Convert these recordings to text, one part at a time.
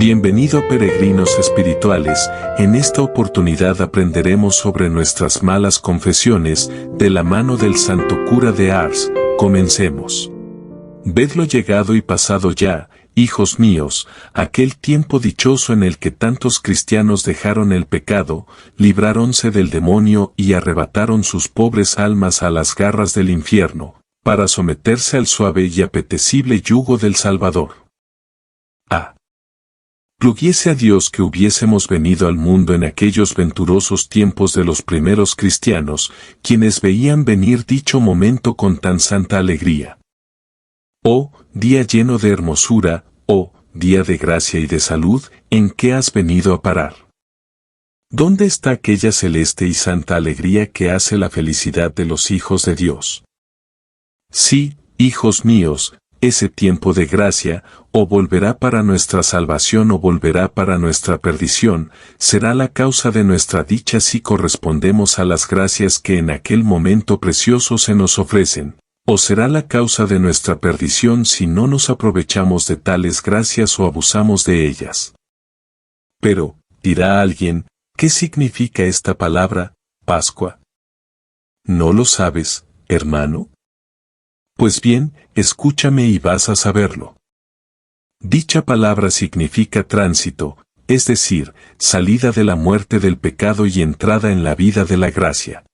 Bienvenido a Peregrinos Espirituales. En esta oportunidad aprenderemos sobre nuestras malas confesiones de la mano del Santo Cura de Ars. Comencemos. Vedlo llegado y pasado ya, hijos míos, aquel tiempo dichoso en el que tantos cristianos dejaron el pecado, libráronse del demonio y arrebataron sus pobres almas a las garras del infierno, para someterse al suave y apetecible yugo del Salvador. Pluguiese a Dios que hubiésemos venido al mundo en aquellos venturosos tiempos de los primeros cristianos, quienes veían venir dicho momento con tan santa alegría. Oh, día lleno de hermosura, oh, día de gracia y de salud, ¿en qué has venido a parar? ¿Dónde está aquella celeste y santa alegría que hace la felicidad de los hijos de Dios? Sí, hijos míos, ese tiempo de gracia, o volverá para nuestra salvación o volverá para nuestra perdición, será la causa de nuestra dicha si correspondemos a las gracias que en aquel momento precioso se nos ofrecen, o será la causa de nuestra perdición si no nos aprovechamos de tales gracias o abusamos de ellas. Pero, dirá alguien, ¿qué significa esta palabra, Pascua? ¿No lo sabes, hermano? Pues bien, escúchame y vas a saberlo. Dicha palabra significa tránsito, es decir, salida de la muerte del pecado y entrada en la vida de la gracia.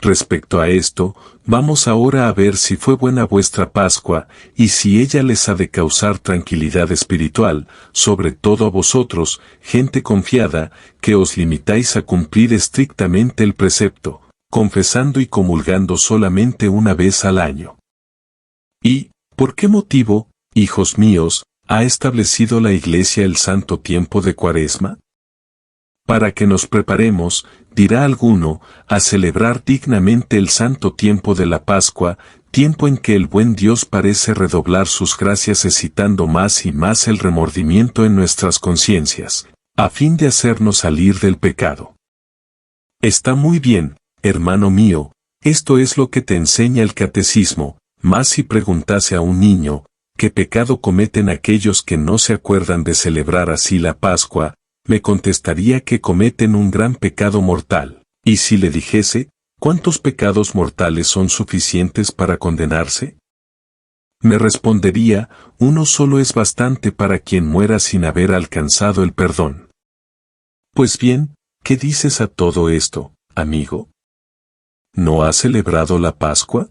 Respecto a esto, vamos ahora a ver si fue buena vuestra Pascua, y si ella les ha de causar tranquilidad espiritual, sobre todo a vosotros, gente confiada, que os limitáis a cumplir estrictamente el precepto, confesando y comulgando solamente una vez al año. ¿Y, por qué motivo, hijos míos, ha establecido la Iglesia el santo tiempo de Cuaresma? Para que nos preparemos, dirá alguno, a celebrar dignamente el santo tiempo de la Pascua, tiempo en que el buen Dios parece redoblar sus gracias excitando más y más el remordimiento en nuestras conciencias, a fin de hacernos salir del pecado. Está muy bien, hermano mío, esto es lo que te enseña el catecismo, mas si preguntase a un niño, ¿qué pecado cometen aquellos que no se acuerdan de celebrar así la Pascua?, me contestaría que cometen un gran pecado mortal, y si le dijese, ¿cuántos pecados mortales son suficientes para condenarse? Me respondería, uno solo es bastante para quien muera sin haber alcanzado el perdón. Pues bien, ¿qué dices a todo esto, amigo? ¿No has celebrado la Pascua?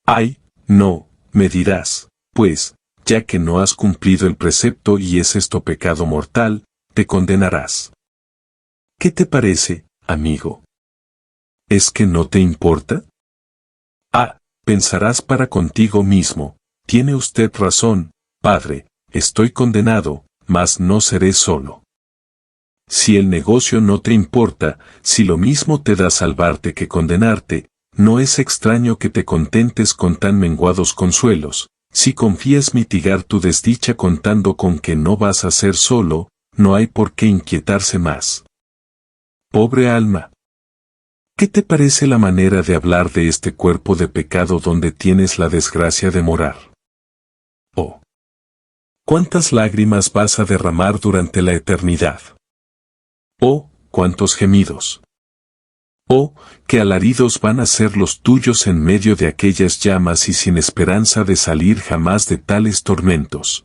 Ay, no, me dirás, pues, ya que no has cumplido el precepto y es esto pecado mortal, te condenarás. ¿Qué te parece, amigo? ¿Es que no te importa? Pensarás para contigo mismo, tiene usted razón, padre, estoy condenado, mas no seré solo. Si el negocio no te importa, si lo mismo te da salvarte que condenarte, no es extraño que te contentes con tan menguados consuelos, si confías mitigar tu desdicha contando con que no vas a ser solo, no hay por qué inquietarse más. Pobre alma. ¿Qué te parece la manera de hablar de este cuerpo de pecado donde tienes la desgracia de morar? Oh. ¿Cuántas lágrimas vas a derramar durante la eternidad? Oh, cuántos gemidos. Oh, qué alaridos van a ser los tuyos en medio de aquellas llamas y sin esperanza de salir jamás de tales tormentos.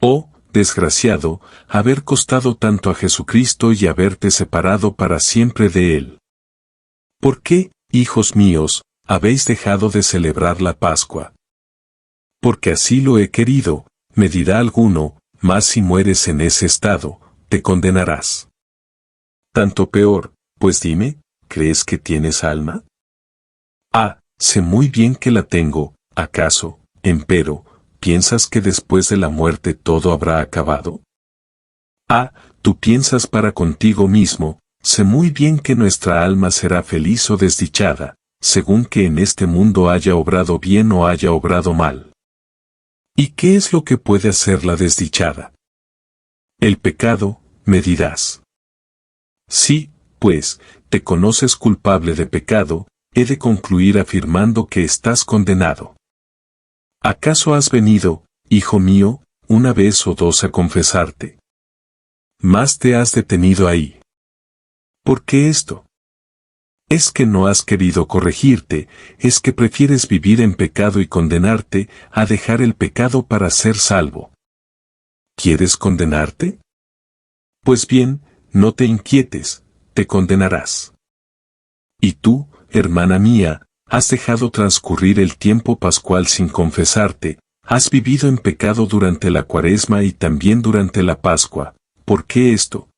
Oh, desgraciado, haber costado tanto a Jesucristo y haberte separado para siempre de Él. ¿Por qué, hijos míos, habéis dejado de celebrar la Pascua? Porque así lo he querido, me dirá alguno, mas si mueres en ese estado, te condenarás. Tanto peor, pues dime, ¿crees que tienes alma? Sé muy bien que la tengo, ¿acaso, empero, piensas que después de la muerte todo habrá acabado? Tú piensas para contigo mismo, sé muy bien que nuestra alma será feliz o desdichada, según que en este mundo haya obrado bien o haya obrado mal. ¿Y qué es lo que puede hacerla desdichada? El pecado, me dirás. Sí, pues, te conoces culpable de pecado, he de concluir afirmando que estás condenado. ¿Acaso has venido, hijo mío, una vez o dos a confesarte. Más te has detenido ahí. ¿Por qué esto? Es que no has querido corregirte, es que prefieres vivir en pecado y condenarte, a dejar el pecado para ser salvo. ¿Quieres condenarte? Pues bien, no te inquietes, te condenarás. Y tú, hermana mía, has dejado transcurrir el tiempo pascual sin confesarte, has vivido en pecado durante la Cuaresma y también durante la Pascua. ¿Por qué esto?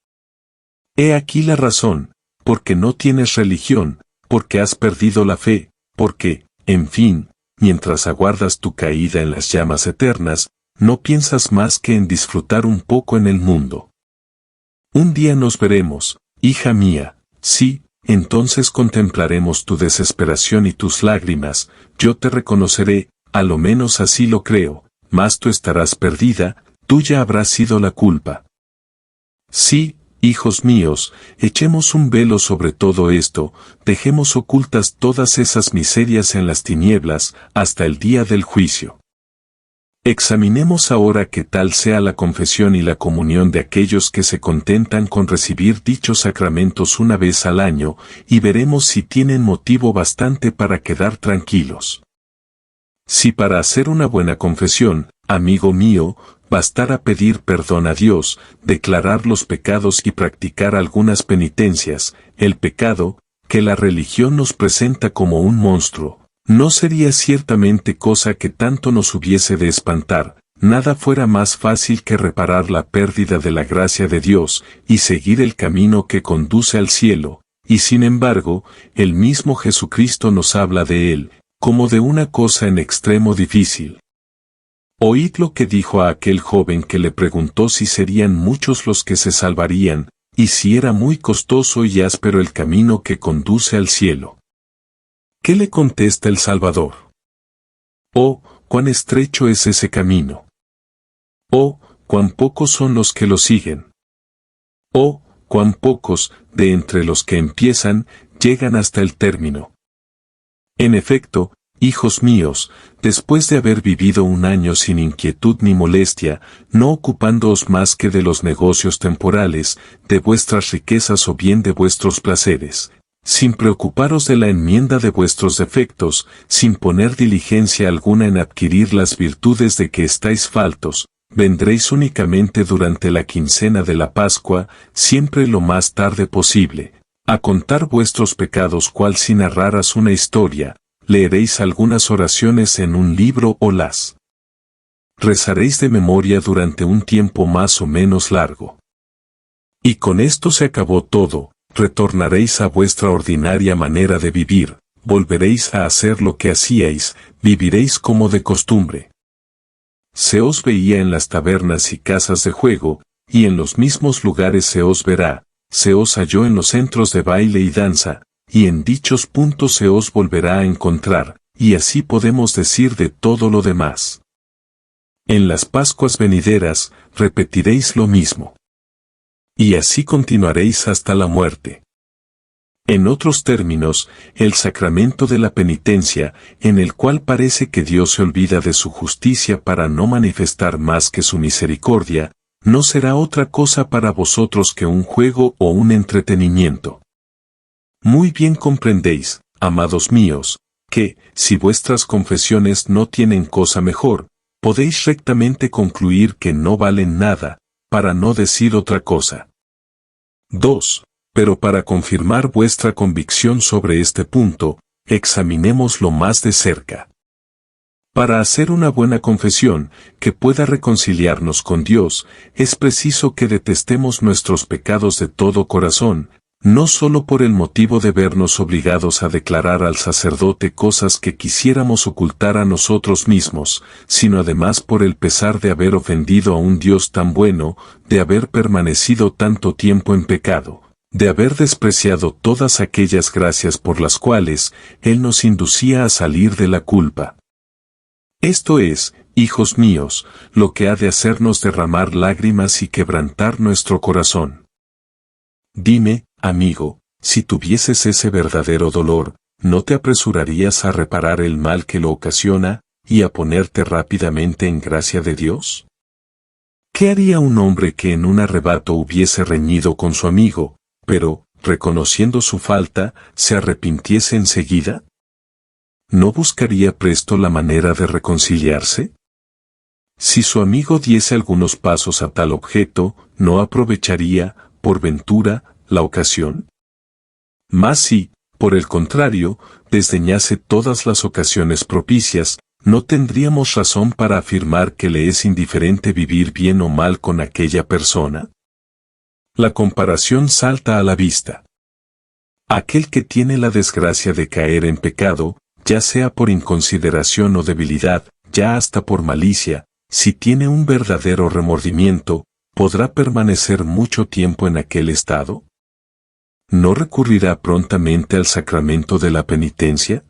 He aquí la razón, porque no tienes religión, porque has perdido la fe, porque, en fin, mientras aguardas tu caída en las llamas eternas, no piensas más que en disfrutar un poco en el mundo. Un día nos veremos, hija mía, sí, entonces contemplaremos tu desesperación y tus lágrimas, yo te reconoceré, a lo menos así lo creo, mas tú estarás perdida, tuya habrá sido la culpa. Sí, hijos míos, echemos un velo sobre todo esto, dejemos ocultas todas esas miserias en las tinieblas, hasta el día del juicio. Examinemos ahora qué tal sea la confesión y la comunión de aquellos que se contentan con recibir dichos sacramentos una vez al año, y veremos si tienen motivo bastante para quedar tranquilos. Si para hacer una buena confesión, amigo mío, bastara pedir perdón a Dios, declarar los pecados y practicar algunas penitencias, el pecado, que la religión nos presenta como un monstruo, no sería ciertamente cosa que tanto nos hubiese de espantar, nada fuera más fácil que reparar la pérdida de la gracia de Dios y seguir el camino que conduce al cielo, y sin embargo, el mismo Jesucristo nos habla de él, como de una cosa en extremo difícil. Oíd lo que dijo a aquel joven que le preguntó si serían muchos los que se salvarían, y si era muy costoso y áspero el camino que conduce al cielo. ¿Qué le contesta el Salvador? Oh, cuán estrecho es ese camino. Oh, cuán pocos son los que lo siguen. Oh, cuán pocos, de entre los que empiezan, llegan hasta el término. En efecto, hijos míos, después de haber vivido un año sin inquietud ni molestia, no ocupándoos más que de los negocios temporales, de vuestras riquezas o bien de vuestros placeres, sin preocuparos de la enmienda de vuestros defectos, sin poner diligencia alguna en adquirir las virtudes de que estáis faltos, vendréis únicamente durante la quincena de la Pascua, siempre lo más tarde posible, a contar vuestros pecados cual si narraras una historia, leeréis algunas oraciones en un libro o las rezaréis de memoria durante un tiempo más o menos largo. Y con esto se acabó todo. Retornaréis a vuestra ordinaria manera de vivir, volveréis a hacer lo que hacíais, viviréis como de costumbre. Se os veía en las tabernas y casas de juego, y en los mismos lugares se os verá, se os halló en los centros de baile y danza, y en dichos puntos se os volverá a encontrar, y así podemos decir de todo lo demás. En las Pascuas venideras, repetiréis lo mismo. Y así continuaréis hasta la muerte. En otros términos, el sacramento de la penitencia, en el cual parece que Dios se olvida de su justicia para no manifestar más que su misericordia, no será otra cosa para vosotros que un juego o un entretenimiento. Muy bien comprendéis, amados míos, que, si vuestras confesiones no tienen cosa mejor, podéis rectamente concluir que no valen nada, para no decir otra cosa. 2. Pero para confirmar vuestra convicción sobre este punto, examinémoslo más de cerca. Para hacer una buena confesión, que pueda reconciliarnos con Dios, es preciso que detestemos nuestros pecados de todo corazón, no solo por el motivo de vernos obligados a declarar al sacerdote cosas que quisiéramos ocultar a nosotros mismos, sino además por el pesar de haber ofendido a un Dios tan bueno, de haber permanecido tanto tiempo en pecado, de haber despreciado todas aquellas gracias por las cuales Él nos inducía a salir de la culpa. Esto es, hijos míos, lo que ha de hacernos derramar lágrimas y quebrantar nuestro corazón. Dime, amigo, si tuvieses ese verdadero dolor, ¿no te apresurarías a reparar el mal que lo ocasiona, y a ponerte rápidamente en gracia de Dios? ¿Qué haría un hombre que en un arrebato hubiese reñido con su amigo, pero, reconociendo su falta, se arrepintiese enseguida? ¿No buscaría presto la manera de reconciliarse? Si su amigo diese algunos pasos a tal objeto, ¿no aprovecharía, por ventura, la ocasión? Mas si, por el contrario, desdeñase todas las ocasiones propicias, no tendríamos razón para afirmar que le es indiferente vivir bien o mal con aquella persona. La comparación salta a la vista. Aquel que tiene la desgracia de caer en pecado, ya sea por inconsideración o debilidad, ya hasta por malicia, si tiene un verdadero remordimiento, ¿podrá permanecer mucho tiempo en aquel estado? ¿No recurrirá prontamente al sacramento de la penitencia?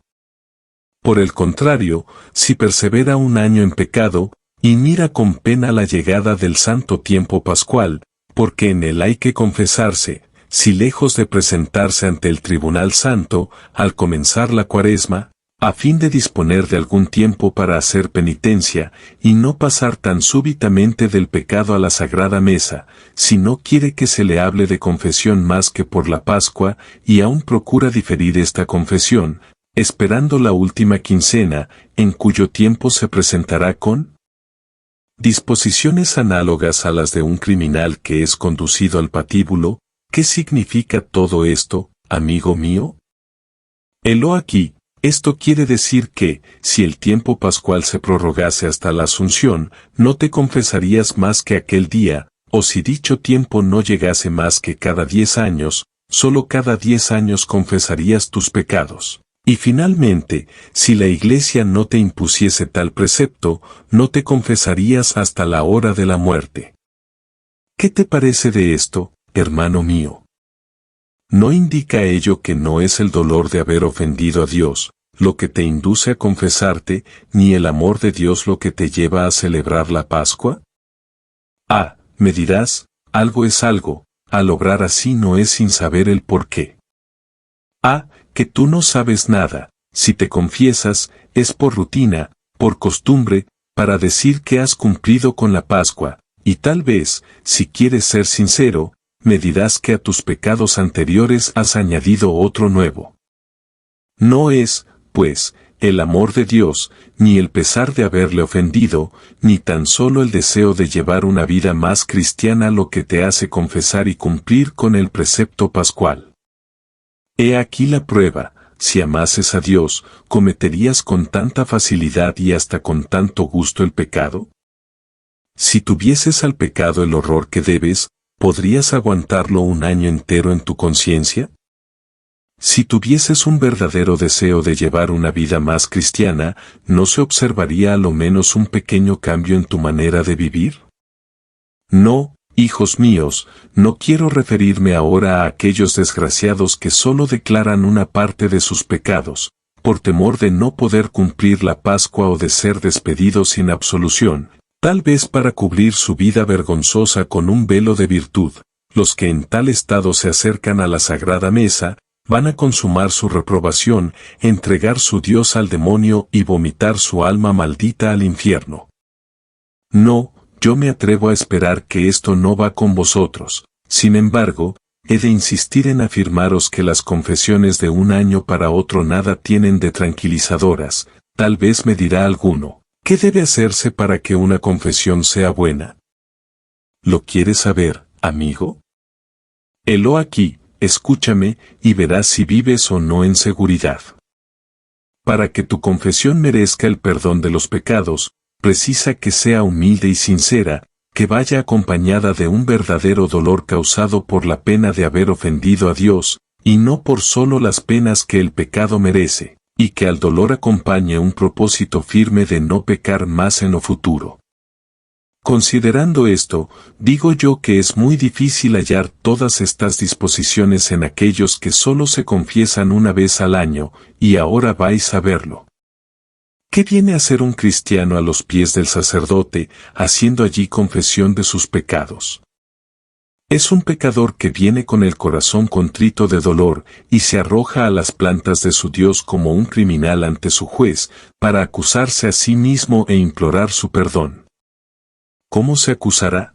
Por el contrario, si persevera un año en pecado, y mira con pena la llegada del santo tiempo pascual, porque en él hay que confesarse, si lejos de presentarse ante el tribunal santo, al comenzar la cuaresma, a fin de disponer de algún tiempo para hacer penitencia, y no pasar tan súbitamente del pecado a la sagrada mesa, si no quiere que se le hable de confesión más que por la Pascua, y aún procura diferir esta confesión, esperando la última quincena, en cuyo tiempo se presentará con disposiciones análogas a las de un criminal que es conducido al patíbulo. ¿Qué significa todo esto, amigo mío? Helo aquí. Esto quiere decir que, si el tiempo pascual se prorrogase hasta la Asunción, no te confesarías más que aquel día, o si dicho tiempo no llegase más que cada 10 años, solo cada 10 años confesarías tus pecados. Y finalmente, si la Iglesia no te impusiese tal precepto, no te confesarías hasta la hora de la muerte. ¿Qué te parece de esto, hermano mío? ¿No indica ello que no es el dolor de haber ofendido a Dios lo que te induce a confesarte, ni el amor de Dios lo que te lleva a celebrar la Pascua? Ah, me dirás, algo es algo, al obrar así no es sin saber el por qué. Ah, que tú no sabes nada, si te confiesas, es por rutina, por costumbre, para decir que has cumplido con la Pascua, y tal vez, si quieres ser sincero, me dirás que a tus pecados anteriores has añadido otro nuevo. No es, pues, el amor de Dios, ni el pesar de haberle ofendido, ni tan solo el deseo de llevar una vida más cristiana lo que te hace confesar y cumplir con el precepto pascual. He aquí la prueba: si amases a Dios, ¿cometerías con tanta facilidad y hasta con tanto gusto el pecado? Si tuvieses al pecado el horror que debes, ¿podrías aguantarlo un año entero en tu conciencia? Si tuvieses un verdadero deseo de llevar una vida más cristiana, ¿no se observaría a lo menos un pequeño cambio en tu manera de vivir? No, hijos míos, no quiero referirme ahora a aquellos desgraciados que solo declaran una parte de sus pecados, por temor de no poder cumplir la Pascua o de ser despedidos sin absolución, tal vez para cubrir su vida vergonzosa con un velo de virtud. Los que en tal estado se acercan a la sagrada mesa, van a consumar su reprobación, entregar su Dios al demonio y vomitar su alma maldita al infierno. No, yo me atrevo a esperar que esto no va con vosotros. Sin embargo, he de insistir en afirmaros que las confesiones de un año para otro nada tienen de tranquilizadoras. Tal vez me dirá alguno: ¿qué debe hacerse para que una confesión sea buena? ¿Lo quieres saber, amigo? Helo aquí. Escúchame, y verás si vives o no en seguridad. Para que tu confesión merezca el perdón de los pecados, precisa que sea humilde y sincera, que vaya acompañada de un verdadero dolor causado por la pena de haber ofendido a Dios, y no por solo las penas que el pecado merece, y que al dolor acompañe un propósito firme de no pecar más en lo futuro. Considerando esto, digo yo que es muy difícil hallar todas estas disposiciones en aquellos que solo se confiesan una vez al año, y ahora vais a verlo. ¿Qué viene a ser un cristiano a los pies del sacerdote, haciendo allí confesión de sus pecados? Es un pecador que viene con el corazón contrito de dolor, y se arroja a las plantas de su Dios como un criminal ante su juez, para acusarse a sí mismo e implorar su perdón. ¿Cómo se acusará?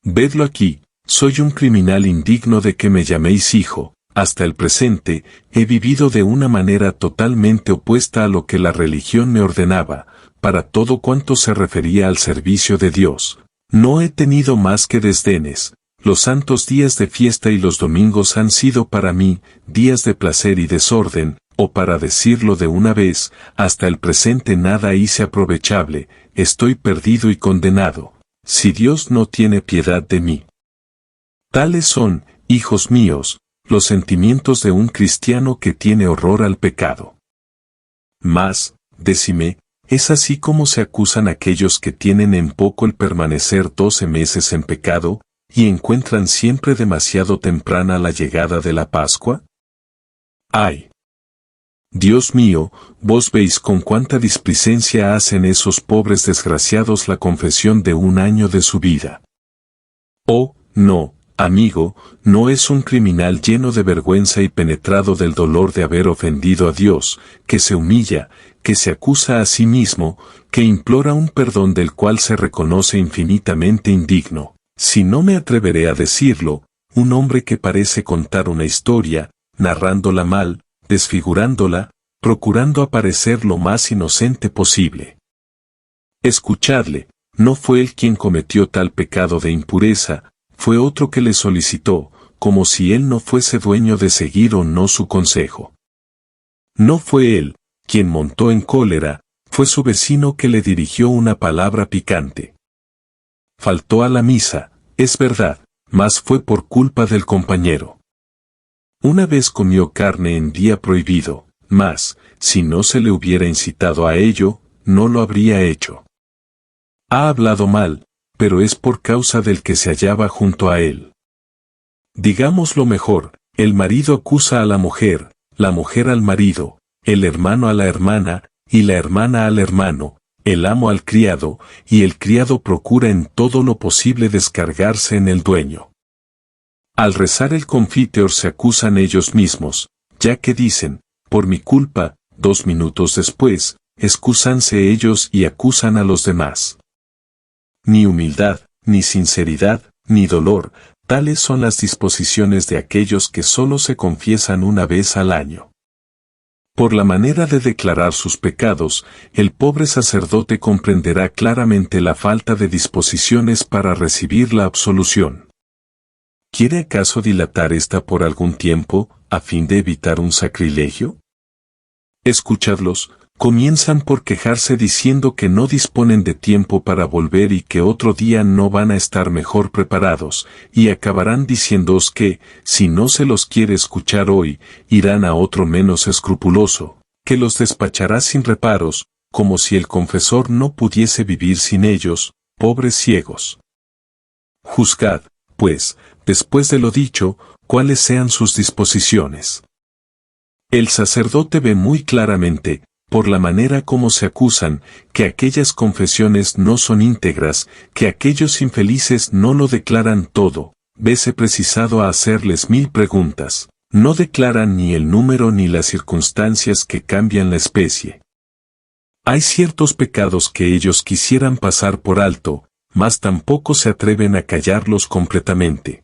Vedlo aquí, soy un criminal indigno de que me llaméis hijo. Hasta el presente, he vivido de una manera totalmente opuesta a lo que la religión me ordenaba, para todo cuanto se refería al servicio de Dios. No he tenido más que desdenes. Los santos días de fiesta y los domingos han sido para mí días de placer y desorden, o para decirlo de una vez, hasta el presente nada hice aprovechable, estoy perdido y condenado, si Dios no tiene piedad de mí. Tales son, hijos míos, los sentimientos de un cristiano que tiene horror al pecado. Mas, decime, ¿es así como se acusan aquellos que tienen en poco el permanecer 12 meses en pecado, y encuentran siempre demasiado temprana la llegada de la Pascua? ¡Ay! Dios mío, vos veis con cuánta displicencia hacen esos pobres desgraciados la confesión de un año de su vida. Oh, no, amigo, no es un criminal lleno de vergüenza y penetrado del dolor de haber ofendido a Dios, que se humilla, que se acusa a sí mismo, que implora un perdón del cual se reconoce infinitamente indigno. Si no me atreveré a decirlo, un hombre que parece contar una historia, narrándola mal, desfigurándola, procurando aparecer lo más inocente posible. Escuchadle, no fue él quien cometió tal pecado de impureza, fue otro que le solicitó, como si él no fuese dueño de seguir o no su consejo. No fue él quien montó en cólera, fue su vecino que le dirigió una palabra picante. Faltó a la misa, es verdad, mas fue por culpa del compañero. Una vez comió carne en día prohibido, mas, si no se le hubiera incitado a ello, no lo habría hecho. Ha hablado mal, pero es por causa del que se hallaba junto a él. Digámoslo mejor, el marido acusa a la mujer al marido, el hermano a la hermana, y la hermana al hermano, el amo al criado, y el criado procura en todo lo posible descargarse en el dueño. Al rezar el Confiteor se acusan ellos mismos, ya que dicen, por mi culpa, 2 minutos después, excúsanse ellos y acusan a los demás. Ni humildad, ni sinceridad, ni dolor, tales son las disposiciones de aquellos que solo se confiesan una vez al año. Por la manera de declarar sus pecados, el pobre sacerdote comprenderá claramente la falta de disposiciones para recibir la absolución. ¿Quiere acaso dilatar esta por algún tiempo, a fin de evitar un sacrilegio? Escuchadlos, comienzan por quejarse diciendo que no disponen de tiempo para volver y que otro día no van a estar mejor preparados, y acabarán diciéndoos que, si no se los quiere escuchar hoy, irán a otro menos escrupuloso, que los despachará sin reparos, como si el confesor no pudiese vivir sin ellos, pobres ciegos. Juzgad, pues, después de lo dicho, cuáles sean sus disposiciones. El sacerdote ve muy claramente, por la manera como se acusan, que aquellas confesiones no son íntegras, que aquellos infelices no lo declaran todo, vese precisado a hacerles 1000 preguntas, no declaran ni el número ni las circunstancias que cambian la especie. Hay ciertos pecados que ellos quisieran pasar por alto, mas tampoco se atreven a callarlos completamente.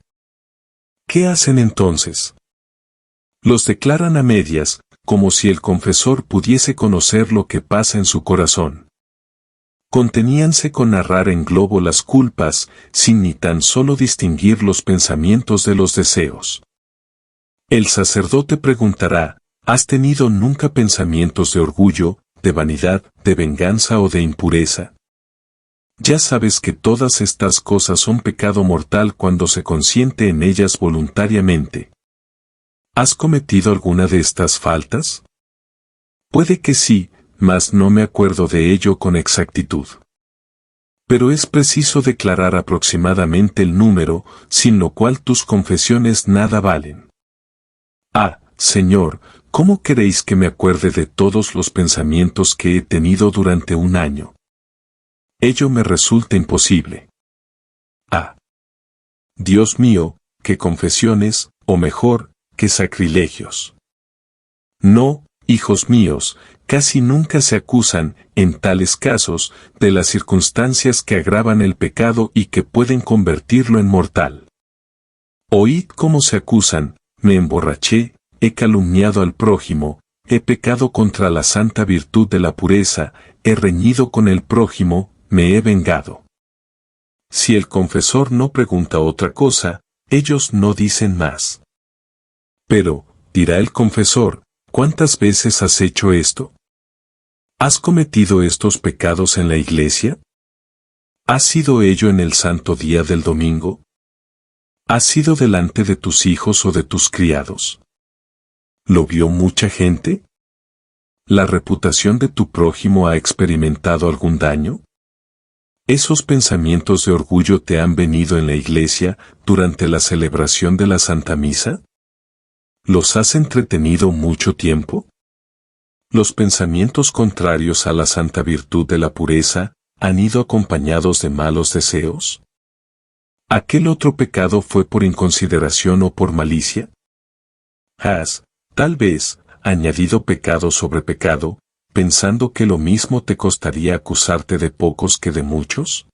¿Qué hacen entonces? Los declaran a medias, como si el confesor pudiese conocer lo que pasa en su corazón. Conteníanse con narrar en globo las culpas, sin ni tan solo distinguir los pensamientos de los deseos. El sacerdote preguntará, ¿has tenido nunca pensamientos de orgullo, de vanidad, de venganza o de impureza? Ya sabes que todas estas cosas son pecado mortal cuando se consiente en ellas voluntariamente. ¿Has cometido alguna de estas faltas? Puede que sí, mas no me acuerdo de ello con exactitud. Pero es preciso declarar aproximadamente el número, sin lo cual tus confesiones nada valen. Ah, Señor, ¿cómo queréis que me acuerde de todos los pensamientos que he tenido durante un año? Ello me resulta imposible. Ah. Dios mío, qué confesiones, o mejor, qué sacrilegios. No, hijos míos, casi nunca se acusan, en tales casos, de las circunstancias que agravan el pecado y que pueden convertirlo en mortal. Oíd cómo se acusan: me emborraché, he calumniado al prójimo, he pecado contra la santa virtud de la pureza, he reñido con el prójimo, me he vengado. Si el confesor no pregunta otra cosa, ellos no dicen más. Pero, dirá el confesor, ¿cuántas veces has hecho esto? ¿Has cometido estos pecados en la iglesia? ¿Ha sido ello en el santo día del domingo? ¿Ha sido delante de tus hijos o de tus criados? ¿Lo vio mucha gente? ¿La reputación de tu prójimo ha experimentado algún daño? ¿Esos pensamientos de orgullo te han venido en la iglesia durante la celebración de la Santa Misa? ¿Los has entretenido mucho tiempo? ¿Los pensamientos contrarios a la santa virtud de la pureza han ido acompañados de malos deseos? ¿Aquel otro pecado fue por inconsideración o por malicia? ¿Has, tal vez, añadido pecado sobre pecado, pensando que lo mismo te costaría acusarte de pocos que de muchos?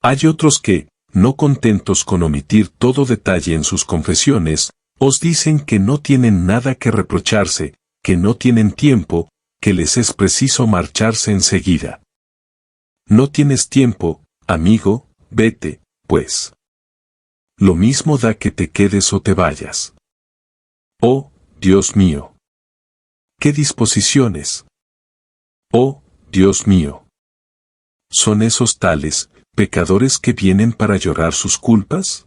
Hay otros que, no contentos con omitir todo detalle en sus confesiones, os dicen que no tienen nada que reprocharse, que no tienen tiempo, que les es preciso marcharse enseguida. No tienes tiempo, amigo, vete, pues. Lo mismo da que te quedes o te vayas. Oh, Dios mío. ¿Qué disposiciones? Oh, Dios mío. ¿Son esos tales, pecadores que vienen para llorar sus culpas?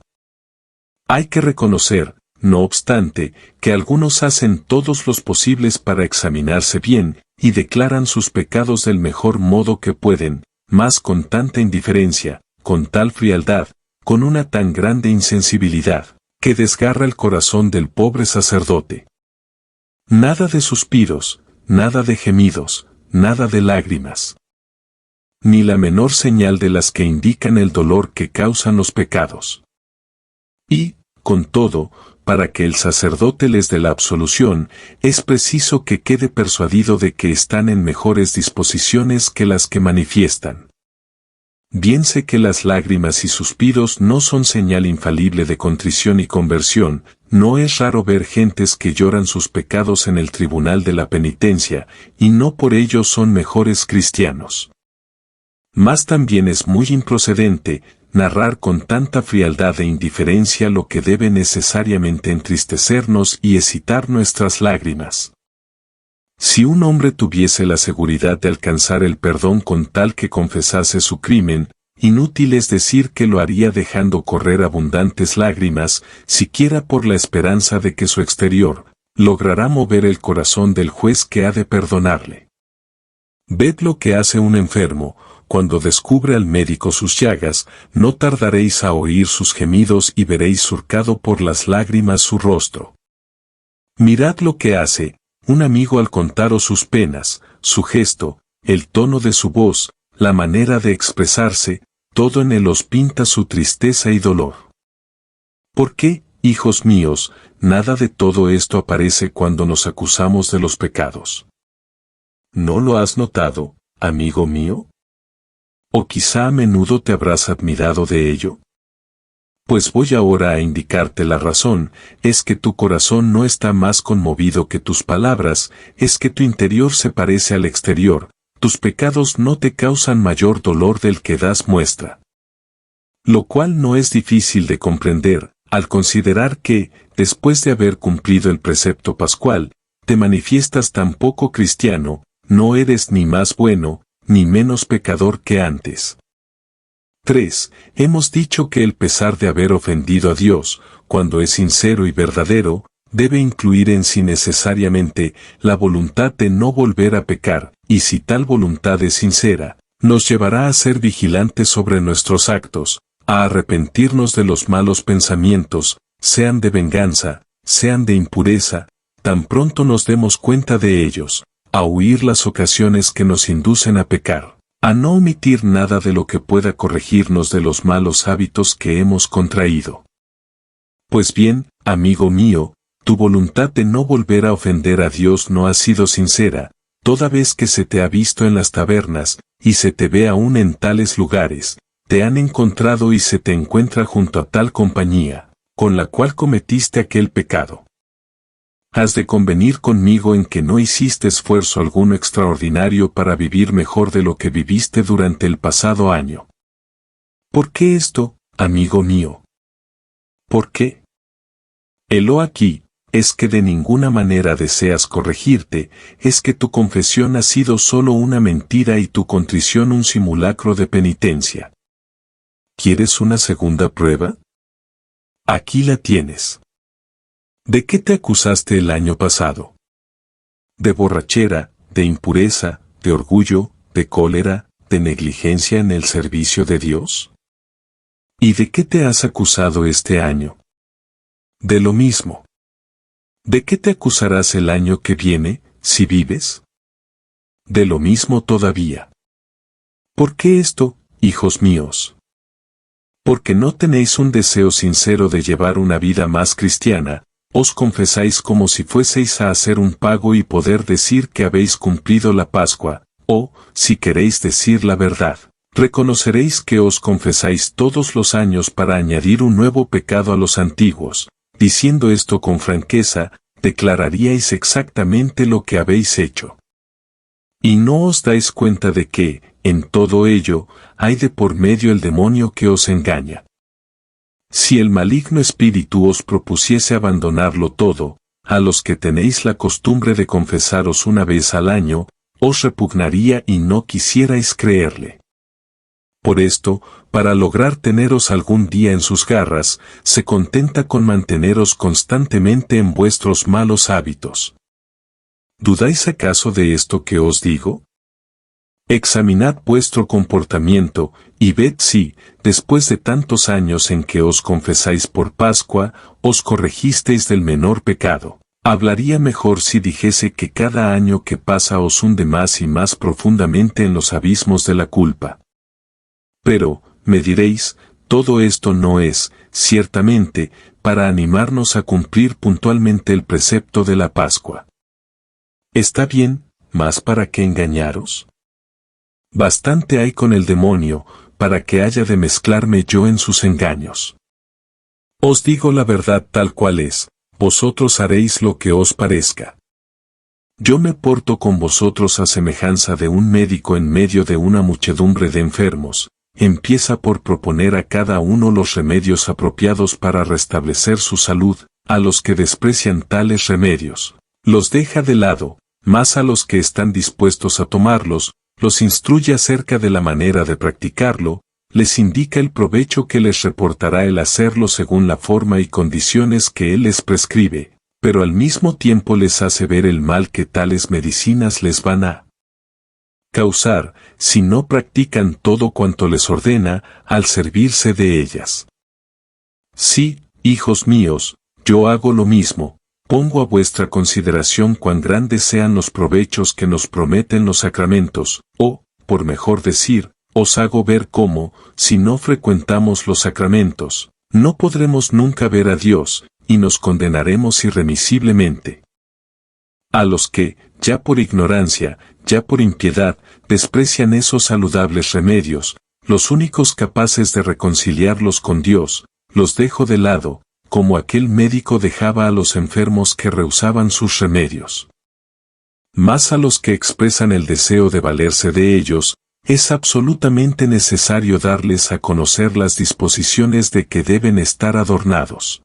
Hay que reconocer, no obstante, que algunos hacen todos los posibles para examinarse bien, y declaran sus pecados del mejor modo que pueden, mas con tanta indiferencia, con tal frialdad, con una tan grande insensibilidad, que desgarra el corazón del pobre sacerdote. Nada de suspiros, nada de gemidos, nada de lágrimas. Ni la menor señal de las que indican el dolor que causan los pecados. Y, con todo, para que el sacerdote les dé la absolución, es preciso que quede persuadido de que están en mejores disposiciones que las que manifiestan. Bien sé que las lágrimas y suspiros no son señal infalible de contrición y conversión, no es raro ver gentes que lloran sus pecados en el tribunal de la penitencia, y no por ello son mejores cristianos. Mas también es muy improcedente narrar con tanta frialdad e indiferencia lo que debe necesariamente entristecernos y excitar nuestras lágrimas. Si un hombre tuviese la seguridad de alcanzar el perdón con tal que confesase su crimen, inútil es decir que lo haría dejando correr abundantes lágrimas, siquiera por la esperanza de que su exterior logrará mover el corazón del juez que ha de perdonarle. Ved lo que hace un enfermo: cuando descubre al médico sus llagas, no tardaréis a oír sus gemidos y veréis surcado por las lágrimas su rostro. Mirad lo que hace un amigo al contaros sus penas, su gesto, el tono de su voz, la manera de expresarse, todo en él os pinta su tristeza y dolor. ¿Por qué, hijos míos, nada de todo esto aparece cuando nos acusamos de los pecados? ¿No lo has notado, amigo mío? ¿O quizá a menudo te habrás admirado de ello? Pues voy ahora a indicarte la razón: es que tu corazón no está más conmovido que tus palabras, es que tu interior se parece al exterior, tus pecados no te causan mayor dolor del que das muestra. Lo cual no es difícil de comprender, al considerar que, después de haber cumplido el precepto pascual, te manifiestas tan poco cristiano, no eres ni más bueno, ni menos pecador que antes. 3. Hemos dicho que el pesar de haber ofendido a Dios, cuando es sincero y verdadero, debe incluir en sí necesariamente la voluntad de no volver a pecar, y si tal voluntad es sincera, nos llevará a ser vigilantes sobre nuestros actos, a arrepentirnos de los malos pensamientos, sean de venganza, sean de impureza, tan pronto nos demos cuenta de ellos, a huir las ocasiones que nos inducen a pecar, a no omitir nada de lo que pueda corregirnos de los malos hábitos que hemos contraído. Pues bien, amigo mío, tu voluntad de no volver a ofender a Dios no ha sido sincera, toda vez que se te ha visto en las tabernas, y se te ve aún en tales lugares, te han encontrado y se te encuentra junto a tal compañía, con la cual cometiste aquel pecado. Has de convenir conmigo en que no hiciste esfuerzo alguno extraordinario para vivir mejor de lo que viviste durante el pasado año. ¿Por qué esto, amigo mío? ¿Por qué? Helo aquí, es que de ninguna manera deseas corregirte, es que tu confesión ha sido solo una mentira y tu contrición un simulacro de penitencia. ¿Quieres una segunda prueba? Aquí la tienes. ¿De qué te acusaste el año pasado? ¿De borrachera, de impureza, de orgullo, de cólera, de negligencia en el servicio de Dios? ¿Y de qué te has acusado este año? De lo mismo. ¿De qué te acusarás el año que viene, si vives? De lo mismo todavía. ¿Por qué esto, hijos míos? Porque no tenéis un deseo sincero de llevar una vida más cristiana, os confesáis como si fueseis a hacer un pago y poder decir que habéis cumplido la Pascua, o, si queréis decir la verdad, reconoceréis que os confesáis todos los años para añadir un nuevo pecado a los antiguos. Diciendo esto con franqueza, declararíais exactamente lo que habéis hecho. Y no os dais cuenta de que, en todo ello, hay de por medio el demonio que os engaña. Si el maligno espíritu os propusiese abandonarlo todo, a los que tenéis la costumbre de confesaros una vez al año, os repugnaría y no quisierais creerle. Por esto, para lograr teneros algún día en sus garras, se contenta con manteneros constantemente en vuestros malos hábitos. ¿Dudáis acaso de esto que os digo? Examinad vuestro comportamiento, y ved si, después de tantos años en que os confesáis por Pascua, os corregisteis del menor pecado. Hablaría mejor si dijese que cada año que pasa os hunde más y más profundamente en los abismos de la culpa. Pero, me diréis, todo esto no es, ciertamente, para animarnos a cumplir puntualmente el precepto de la Pascua. Está bien, ¿más para qué engañaros? Bastante hay con el demonio, para que haya de mezclarme yo en sus engaños. Os digo la verdad tal cual es, vosotros haréis lo que os parezca. Yo me porto con vosotros a semejanza de un médico en medio de una muchedumbre de enfermos, empieza por proponer a cada uno los remedios apropiados para restablecer su salud, a los que desprecian tales remedios, los deja de lado, mas a los que están dispuestos a tomarlos, los instruye acerca de la manera de practicarlo, les indica el provecho que les reportará el hacerlo según la forma y condiciones que él les prescribe, pero al mismo tiempo les hace ver el mal que tales medicinas les van a causar, si no practican todo cuanto les ordena, al servirse de ellas. Sí, hijos míos, yo hago lo mismo. Pongo a vuestra consideración cuán grandes sean los provechos que nos prometen los sacramentos, o, por mejor decir, os hago ver cómo, si no frecuentamos los sacramentos, no podremos nunca ver a Dios, y nos condenaremos irremisiblemente. A los que, ya por ignorancia, ya por impiedad, desprecian esos saludables remedios, los únicos capaces de reconciliarlos con Dios, los dejo de lado, como aquel médico dejaba a los enfermos que rehusaban sus remedios. Mas a los que expresan el deseo de valerse de ellos, es absolutamente necesario darles a conocer las disposiciones de que deben estar adornados.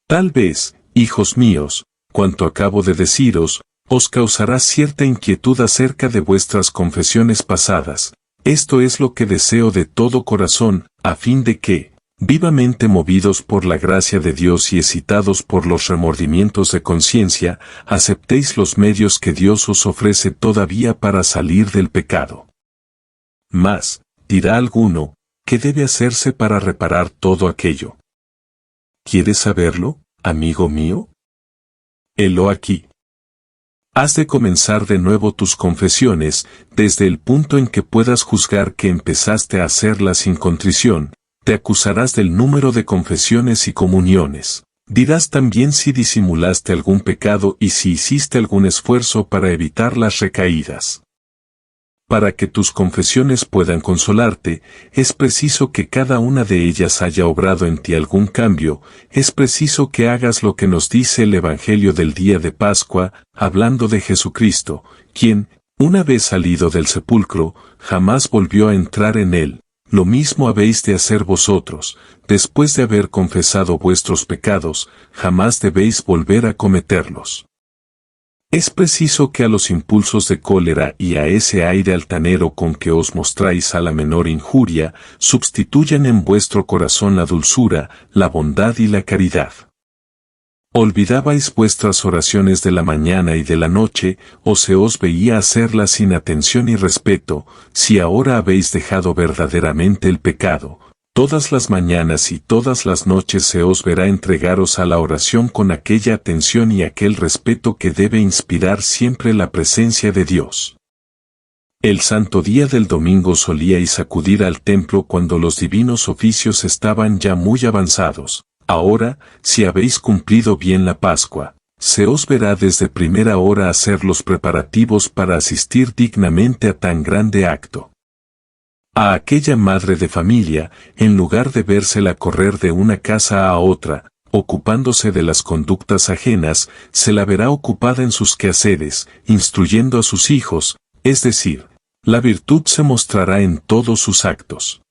Tal vez, hijos míos, cuanto acabo de deciros, os causará cierta inquietud acerca de vuestras confesiones pasadas. Esto es lo que deseo de todo corazón, a fin de que, vivamente movidos por la gracia de Dios y excitados por los remordimientos de conciencia, aceptéis los medios que Dios os ofrece todavía para salir del pecado. Mas, dirá alguno, ¿qué debe hacerse para reparar todo aquello? ¿Quieres saberlo, amigo mío? Helo aquí. Has de comenzar de nuevo tus confesiones, desde el punto en que puedas juzgar que empezaste a hacerlas sin contrición. Te acusarás del número de confesiones y comuniones. Dirás también si disimulaste algún pecado y si hiciste algún esfuerzo para evitar las recaídas. Para que tus confesiones puedan consolarte, es preciso que cada una de ellas haya obrado en ti algún cambio, es preciso que hagas lo que nos dice el Evangelio del día de Pascua, hablando de Jesucristo, quien, una vez salido del sepulcro, jamás volvió a entrar en él. Lo mismo habéis de hacer vosotros, después de haber confesado vuestros pecados, jamás debéis volver a cometerlos. Es preciso que a los impulsos de cólera y a ese aire altanero con que os mostráis a la menor injuria, sustituyan en vuestro corazón la dulzura, la bondad y la caridad. Olvidabais vuestras oraciones de la mañana y de la noche, o se os veía hacerlas sin atención y respeto, si ahora habéis dejado verdaderamente el pecado. Todas las mañanas y todas las noches se os verá entregaros a la oración con aquella atención y aquel respeto que debe inspirar siempre la presencia de Dios. El santo día del domingo solíais acudir al templo cuando los divinos oficios estaban ya muy avanzados. Ahora, si habéis cumplido bien la Pascua, se os verá desde primera hora hacer los preparativos para asistir dignamente a tan grande acto. A aquella madre de familia, en lugar de vérsela correr de una casa a otra, ocupándose de las conductas ajenas, se la verá ocupada en sus quehaceres, instruyendo a sus hijos, es decir, la virtud se mostrará en todos sus actos.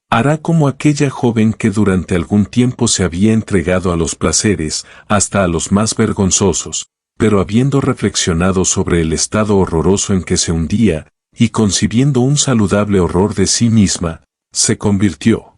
Hará como aquella joven que durante algún tiempo se había entregado a los placeres, hasta a los más vergonzosos, pero habiendo reflexionado sobre el estado horroroso en que se hundía, y concibiendo un saludable horror de sí misma, se convirtió.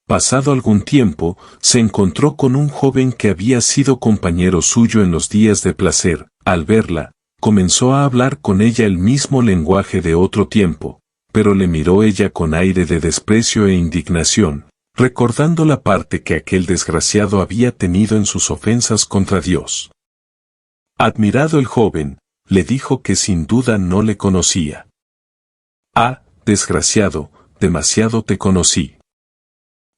Pasado algún tiempo, se encontró con un joven que había sido compañero suyo en los días de placer. Al verla, comenzó a hablar con ella el mismo lenguaje de otro tiempo, pero le miró ella con aire de desprecio e indignación, recordando la parte que aquel desgraciado había tenido en sus ofensas contra Dios. Admirado el joven, le dijo que sin duda no le conocía. «Ah, desgraciado, demasiado te conocí.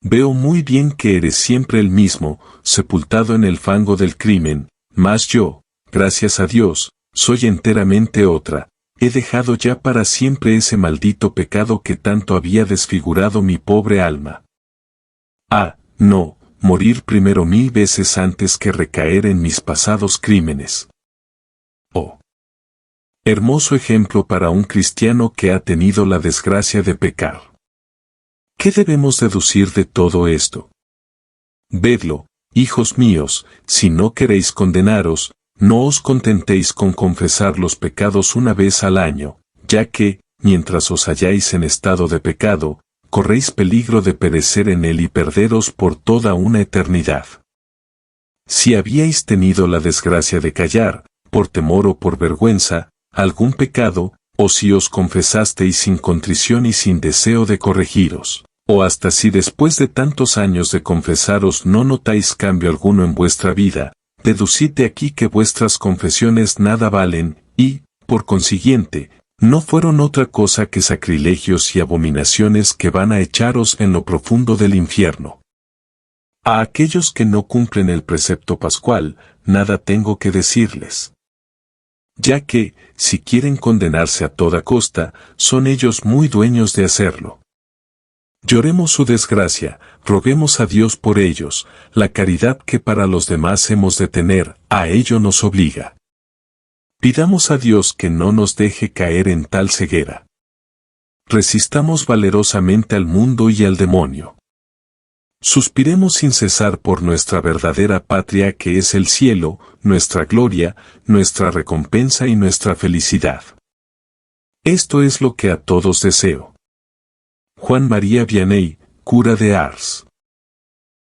Veo muy bien que eres siempre el mismo, sepultado en el fango del crimen, mas yo, gracias a Dios, soy enteramente otra. He dejado ya para siempre ese maldito pecado que tanto había desfigurado mi pobre alma. Ah, no, morir primero 1000 veces antes que recaer en mis pasados crímenes». Oh. Hermoso ejemplo para un cristiano que ha tenido la desgracia de pecar. ¿Qué debemos deducir de todo esto? Vedlo, hijos míos, si no queréis condenaros, no os contentéis con confesar los pecados una vez al año, ya que, mientras os halláis en estado de pecado, corréis peligro de perecer en él y perderos por toda una eternidad. Si habíais tenido la desgracia de callar, por temor o por vergüenza, algún pecado, o si os confesasteis sin contrición y sin deseo de corregiros, o hasta si después de tantos años de confesaros no notáis cambio alguno en vuestra vida, deducid de aquí que vuestras confesiones nada valen, y, por consiguiente, no fueron otra cosa que sacrilegios y abominaciones que van a echaros en lo profundo del infierno. A aquellos que no cumplen el precepto pascual, nada tengo que decirles. Ya que, si quieren condenarse a toda costa, son ellos muy dueños de hacerlo. Lloremos su desgracia, roguemos a Dios por ellos, la caridad que para los demás hemos de tener, a ello nos obliga. Pidamos a Dios que no nos deje caer en tal ceguera. Resistamos valerosamente al mundo y al demonio. Suspiremos sin cesar por nuestra verdadera patria que es el cielo, nuestra gloria, nuestra recompensa y nuestra felicidad. Esto es lo que a todos deseo. Juan María Vianney, cura de Ars.